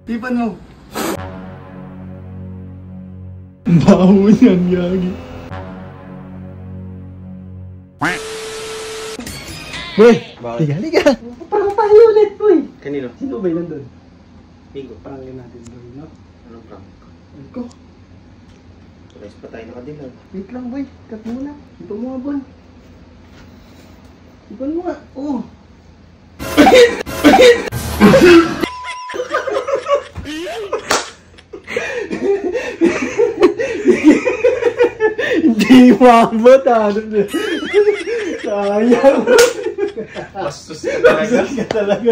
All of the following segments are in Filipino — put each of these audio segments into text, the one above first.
Tipan mo. Baho yan, Yagi. Boy! Bakit? Liga! Parang tayo ulit, boy! Kanino? Sino ba yun nandun? Bingo. Parangin natin, boy, no? Anong prank? Ano ko? Tulis pa tayo nakadilag. Wait lang, boy. Cut muna. Tipan mo nga, boy. Tipan mo nga. Oo. Hindi maabot, sayang. Bastos ka talaga. Bastos ka talaga.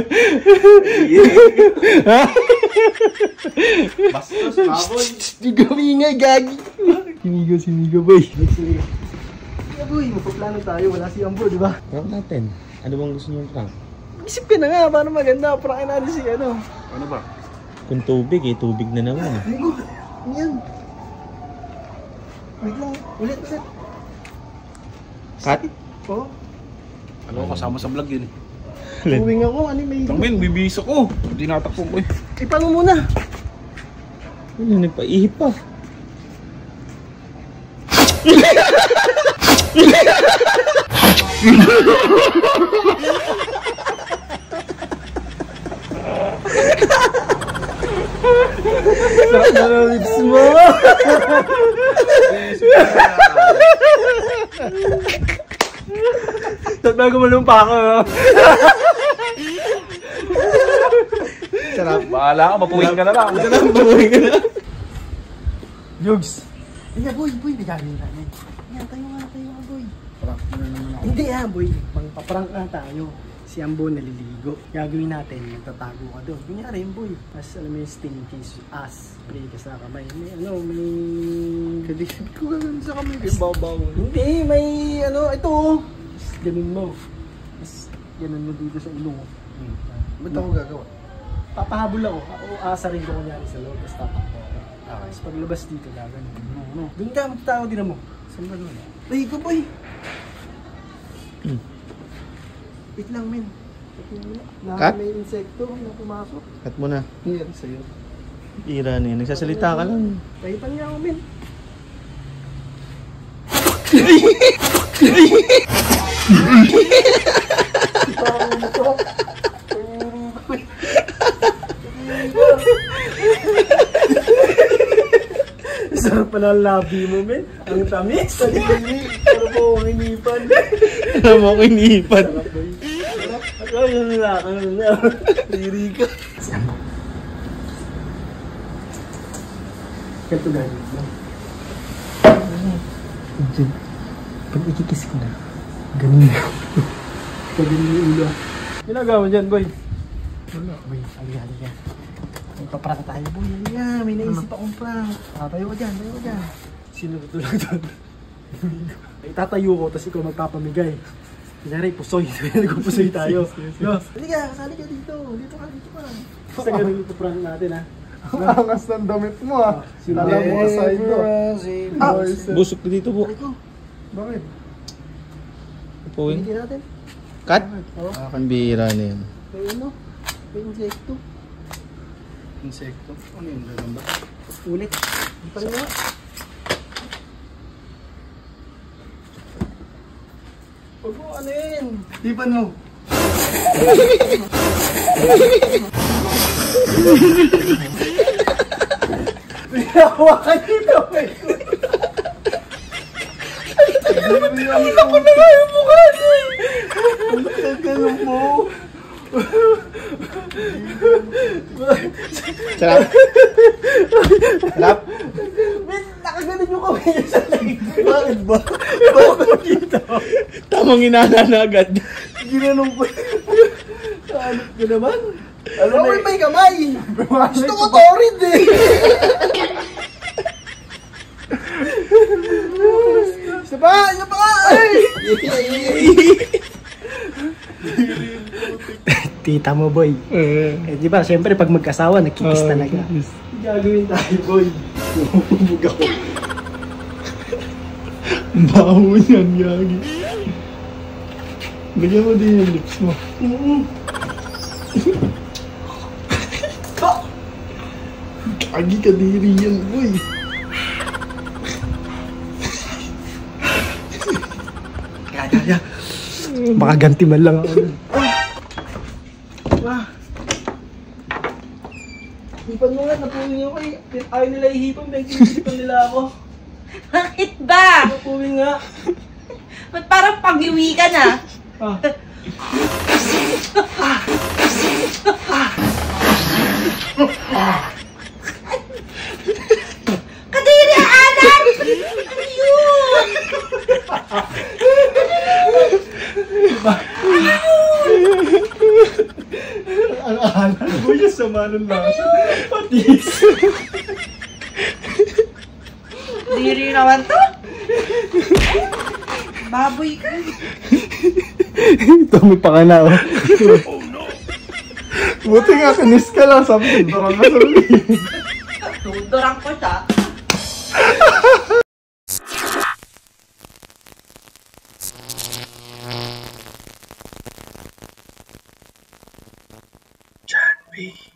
Bastos, baboy. Hindi kamingay, gagi. Simigo, boy. Kaya, boy, magpaplano tayo. Wala si Ambo, di ba? Prank natin. Ano bang gusto nyo yung prank? Isip ka na nga, paano maganda? Prankin natin si ano. Ano ba? Kung tubig tubig na naman. Ligo. Ano yan? Wait lang. Ulit. Cut? Oo. Ano, kasama sa vlog yun eh. Uwing ako, ano may... Tangin, bibisa ko. Hindi natakpong ko eh. Ipan mo muna. Ano, nagpaihip pa. Sarap na ng lips mo. Tatago mo nung pako. Sarap. Bahala ka, mapuwing ka na lang. Mabuhay ka na. Jugs. Hindi, boy, may gagawin natin. Yan, tayo nga, boy. Hindi boy. Magpaprank na tayo. Si Ambo naliligo. Gagawin natin, magtatago ka doon. Kunyari, boy. Mas, alam mo yung stinky ass. Spray ka sa kamay. May, may... Kadisip ko gano'n sa kamay. Baw-baw. Hindi, may, ito. Mas ganun mo. Mas ganun mo dito sa ilong. Ba't ako gagawa? Papahabol ako. Ako aasarin ko kunyari sa loob. Tapos tatakbo ako. Tapos paglabas dito, gagawin. Doon ka, magtao din mo. Saan ba doon? Ay, ikaw boy! Wait lang, men. Cut? May insekto na pumasok. Cut mo na. Yan, sa'yo. Ira na yun. Nagsasalita ka lang. Pahipan niya ako, men. Sarap pala ang labi mo, men. Ang tamis. Sarap po akong inipan. Alam mo ako iniipan. Sarap, boy. Ano na. Riri ka. Ganito gagawin mo. Pag ikikis ko na, ganun na. Ganun yung ulo. Ginagawa dyan, boy. Wala, boy. Halika. May paprank tayo, boy. Halika, may naisip akong prank. Tayo ka dyan. Sino tutulog doon? Itatayo ko, tapos ikaw magpapamigay. Kunyari, pusoy. Nagpupusoy tayo. Halika, kasali ka dito. Dito ka. Basta ganun yung paprank natin, ha. Ang angas ng damit mo Alam mo ka side ko. Busok ka dito po. Bakit? Puwing. Hindi natin. Cut? Oo. Ang bira na yun. May insekto. Insekto? Ano yun? Ganun ba? Ulit. Hindi pa rin nga. Huwag mo ano yun. Tipan mo. Pinahawakan yung kamay ko. Ako na nga yung mukha niya. Ang ganun mo. Sarap. Sarap. Nakaganon yung kamay niya sa leg. Bakit ba? Bakit dito? Tamang inana na agad. Ginanong ko. Hanap ka naman. Alam mo may kamay. Gusto ko torid eh. Isa pa. Ay! Tita mo, boy. Di ba, siyempre pag magkasawa, nagkikis talaga. Gagawin tayo, boy. Bubog ako. Baho yan, Yagi. Bigyan mo din yung lips mo. Agi kadiri yan, boy. Kaya. Baka ganti man lang ako. Hipan mo nga, napuwing ako eh. Ayaw nila ihipan, pinagsipan nila ako. Bakit ba? Napuwing nga. Ba't parang pag-iwi ka na? Ah. Kadiri, anak! Ano yun? Ang ahalan ko yung sama ng lasa. Patis. Kadiri naman to. Baboy ka. Ito, may pakana oh. Buti nga, kinis ka lang. Sabi ko, baka nga sabi. Tudurang ko siya. John Wick.